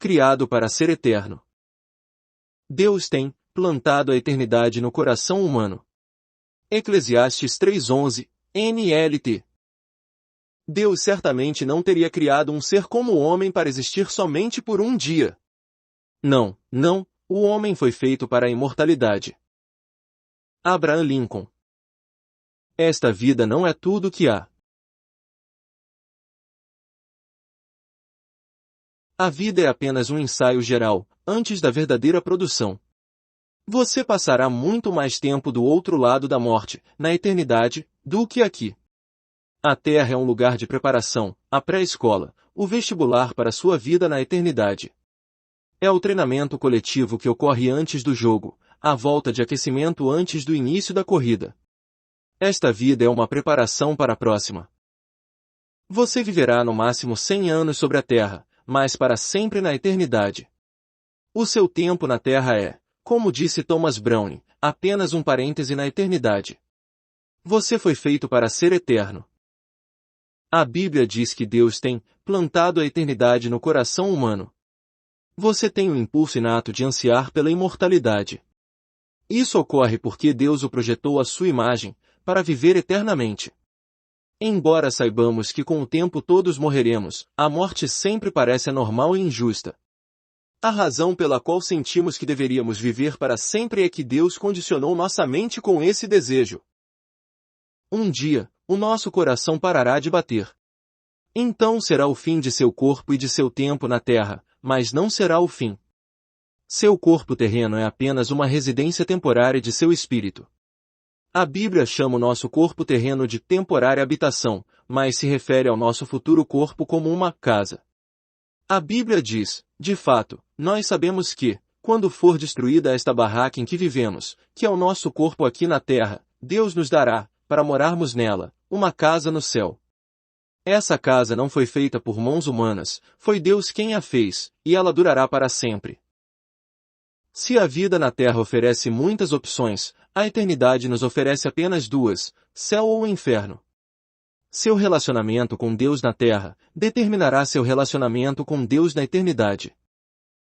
criado para ser eterno. Deus tem plantado a eternidade no coração humano. Eclesiastes 3:11, NLT. Deus certamente não teria criado um ser como o homem para existir somente por um dia. Não, o homem foi feito para a imortalidade. Abraham Lincoln. Esta vida não é tudo o que há. A vida é apenas um ensaio geral, antes da verdadeira produção. Você passará muito mais tempo do outro lado da morte, na eternidade, do que aqui. A Terra é um lugar de preparação, a pré-escola, o vestibular para sua vida na eternidade. É o treinamento coletivo que ocorre antes do jogo, a volta de aquecimento antes do início da corrida. Esta vida é uma preparação para a próxima. Você viverá no máximo 100 anos sobre a Terra, mas para sempre na eternidade. O seu tempo na Terra é, como disse Thomas Browne, apenas um parêntese na eternidade. Você foi feito para ser eterno. A Bíblia diz que Deus tem plantado a eternidade no coração humano. Você tem o impulso inato de ansiar pela imortalidade. Isso ocorre porque Deus o projetou à sua imagem, para viver eternamente. Embora saibamos que com o tempo todos morreremos, a morte sempre parece anormal e injusta. A razão pela qual sentimos que deveríamos viver para sempre é que Deus condicionou nossa mente com esse desejo. Um dia, o nosso coração parará de bater. Então será o fim de seu corpo e de seu tempo na terra, mas não será o fim. Seu corpo terreno é apenas uma residência temporária de seu espírito. A Bíblia chama o nosso corpo terreno de temporária habitação, mas se refere ao nosso futuro corpo como uma casa. A Bíblia diz, de fato, nós sabemos que, quando for destruída esta barraca em que vivemos, que é o nosso corpo aqui na terra, Deus nos dará, para morarmos nela, uma casa no céu. Essa casa não foi feita por mãos humanas, foi Deus quem a fez, e ela durará para sempre. Se a vida na Terra oferece muitas opções, a eternidade nos oferece apenas duas, céu ou inferno. Seu relacionamento com Deus na Terra determinará seu relacionamento com Deus na eternidade.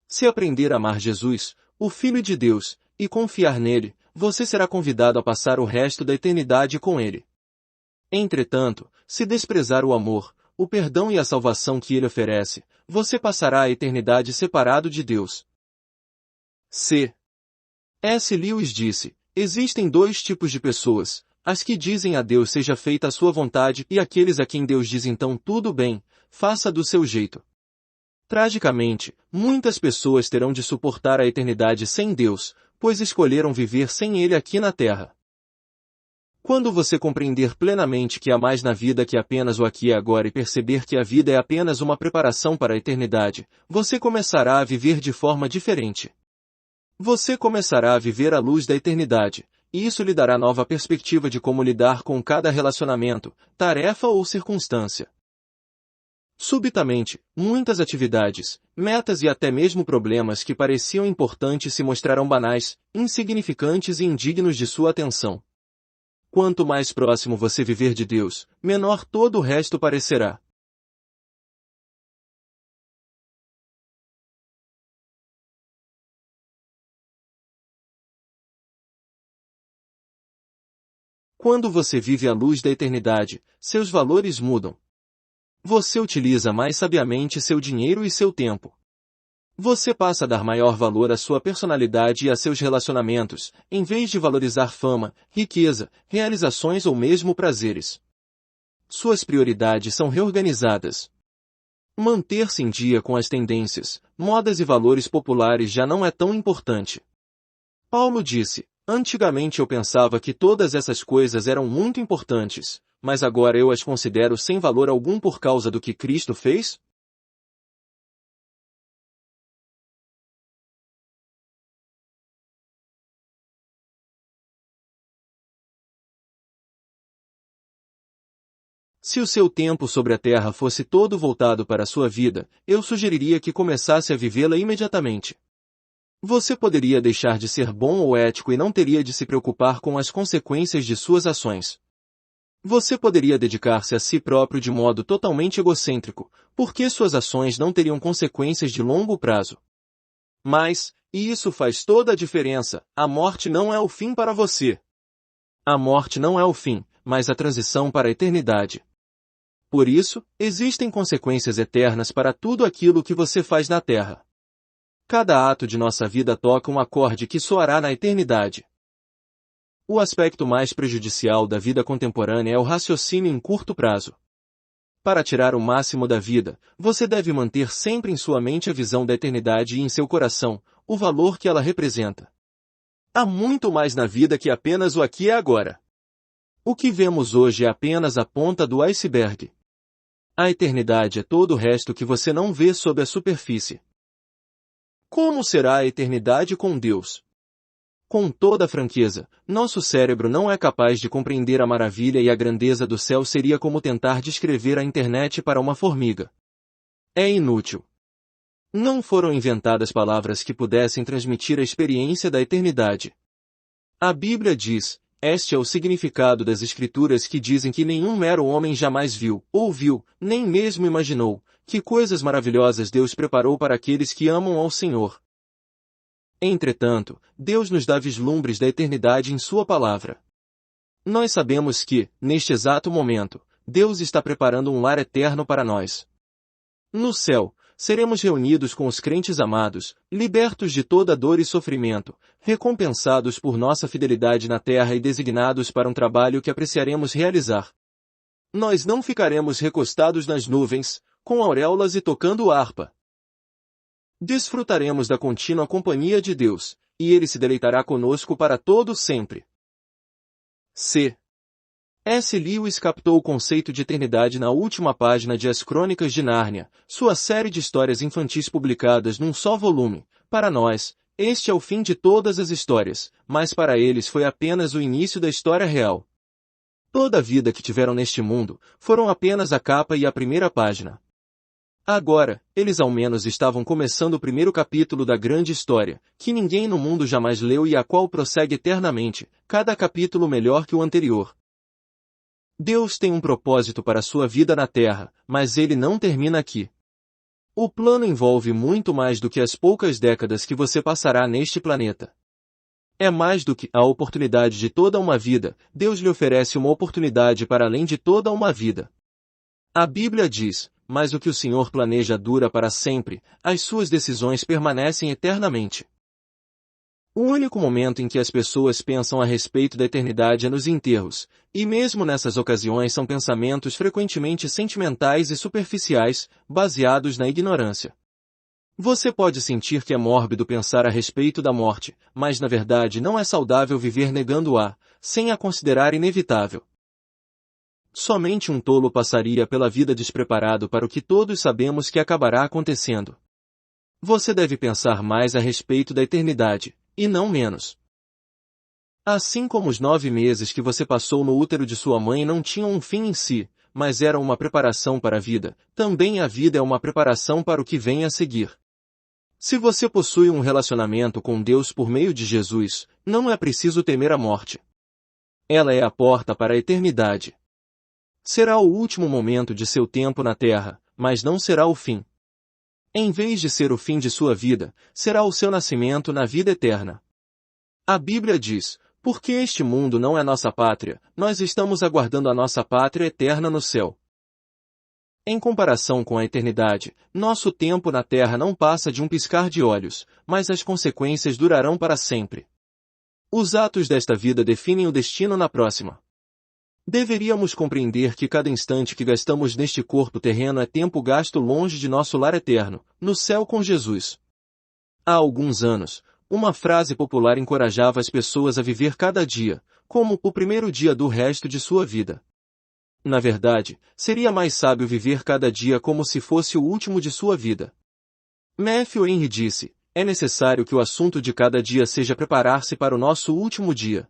Se aprender a amar Jesus, o Filho de Deus, e confiar nele, você será convidado a passar o resto da eternidade com ele. Entretanto, se desprezar o amor, o perdão e a salvação que ele oferece, você passará a eternidade separado de Deus. C.S. Lewis disse, existem dois tipos de pessoas, as que dizem a Deus seja feita a sua vontade e aqueles a quem Deus diz então tudo bem, faça do seu jeito. Tragicamente, muitas pessoas terão de suportar a eternidade sem Deus, pois escolheram viver sem Ele aqui na Terra. Quando você compreender plenamente que há mais na vida que apenas o aqui e agora e perceber que a vida é apenas uma preparação para a eternidade, você começará a viver de forma diferente. Você começará a viver à luz da eternidade, e isso lhe dará nova perspectiva de como lidar com cada relacionamento, tarefa ou circunstância. Subitamente, muitas atividades, metas e até mesmo problemas que pareciam importantes se mostrarão banais, insignificantes e indignos de sua atenção. Quanto mais próximo você viver de Deus, menor todo o resto parecerá. Quando você vive à luz da eternidade, seus valores mudam. Você utiliza mais sabiamente seu dinheiro e seu tempo. Você passa a dar maior valor à sua personalidade e a seus relacionamentos, em vez de valorizar fama, riqueza, realizações ou mesmo prazeres. Suas prioridades são reorganizadas. Manter-se em dia com as tendências, modas e valores populares já não é tão importante. Paulo disse, antigamente eu pensava que todas essas coisas eram muito importantes, mas agora eu as considero sem valor algum por causa do que Cristo fez? Se o seu tempo sobre a Terra fosse todo voltado para a sua vida, eu sugeriria que começasse a vivê-la imediatamente. Você poderia deixar de ser bom ou ético e não teria de se preocupar com as consequências de suas ações. Você poderia dedicar-se a si próprio de modo totalmente egocêntrico, porque suas ações não teriam consequências de longo prazo. Mas, e isso faz toda a diferença, a morte não é o fim para você. A morte não é o fim, mas a transição para a eternidade. Por isso, existem consequências eternas para tudo aquilo que você faz na Terra. Cada ato de nossa vida toca um acorde que soará na eternidade. O aspecto mais prejudicial da vida contemporânea é o raciocínio em curto prazo. Para tirar o máximo da vida, você deve manter sempre em sua mente a visão da eternidade e em seu coração, o valor que ela representa. Há muito mais na vida que apenas o aqui e agora. O que vemos hoje é apenas a ponta do iceberg. A eternidade é todo o resto que você não vê sob a superfície. Como será a eternidade com Deus? Com toda franqueza, nosso cérebro não é capaz de compreender a maravilha e a grandeza do céu. Seria como tentar descrever a internet para uma formiga. É inútil. Não foram inventadas palavras que pudessem transmitir a experiência da eternidade. A Bíblia diz, este é o significado das Escrituras que dizem que nenhum mero homem jamais viu, ouviu, nem mesmo imaginou, que coisas maravilhosas Deus preparou para aqueles que amam ao Senhor. Entretanto, Deus nos dá vislumbres da eternidade em sua palavra. Nós sabemos que, neste exato momento, Deus está preparando um lar eterno para nós. No céu, seremos reunidos com os crentes amados, libertos de toda dor e sofrimento, recompensados por nossa fidelidade na terra e designados para um trabalho que apreciaremos realizar. Nós não ficaremos recostados nas nuvens, com auréolas e tocando harpa. Desfrutaremos da contínua companhia de Deus, e Ele se deleitará conosco para todo sempre. C. S. Lewis captou o conceito de eternidade na última página de As Crônicas de Nárnia, sua série de histórias infantis publicadas num só volume. Para nós, este é o fim de todas as histórias, mas para eles foi apenas o início da história real. Toda a vida que tiveram neste mundo, foram apenas a capa e a primeira página. Agora, eles ao menos estavam começando o primeiro capítulo da grande história, que ninguém no mundo jamais leu e a qual prossegue eternamente, cada capítulo melhor que o anterior. Deus tem um propósito para a sua vida na Terra, mas ele não termina aqui. O plano envolve muito mais do que as poucas décadas que você passará neste planeta. É mais do que a oportunidade de toda uma vida, Deus lhe oferece uma oportunidade para além de toda uma vida. A Bíblia diz, mas o que o Senhor planeja dura para sempre, as suas decisões permanecem eternamente. O único momento em que as pessoas pensam a respeito da eternidade é nos enterros, e mesmo nessas ocasiões são pensamentos frequentemente sentimentais e superficiais, baseados na ignorância. Você pode sentir que é mórbido pensar a respeito da morte, mas na verdade não é saudável viver negando-a, sem a considerar inevitável. Somente um tolo passaria pela vida despreparado para o que todos sabemos que acabará acontecendo. Você deve pensar mais a respeito da eternidade, e não menos. Assim como os 9 meses que você passou no útero de sua mãe não tinham um fim em si, mas eram uma preparação para a vida, também a vida é uma preparação para o que vem a seguir. Se você possui um relacionamento com Deus por meio de Jesus, não é preciso temer a morte. Ela é a porta para a eternidade. Será o último momento de seu tempo na terra, mas não será o fim. Em vez de ser o fim de sua vida, será o seu nascimento na vida eterna. A Bíblia diz, porque este mundo não é nossa pátria, nós estamos aguardando a nossa pátria eterna no céu. Em comparação com a eternidade, nosso tempo na terra não passa de um piscar de olhos, mas as consequências durarão para sempre. Os atos desta vida definem o destino na próxima. Deveríamos compreender que cada instante que gastamos neste corpo terreno é tempo gasto longe de nosso lar eterno, no céu com Jesus. Há alguns anos, uma frase popular encorajava as pessoas a viver cada dia, como o primeiro dia do resto de sua vida. Na verdade, seria mais sábio viver cada dia como se fosse o último de sua vida. Matthew Henry disse, é necessário que o assunto de cada dia seja preparar-se para o nosso último dia.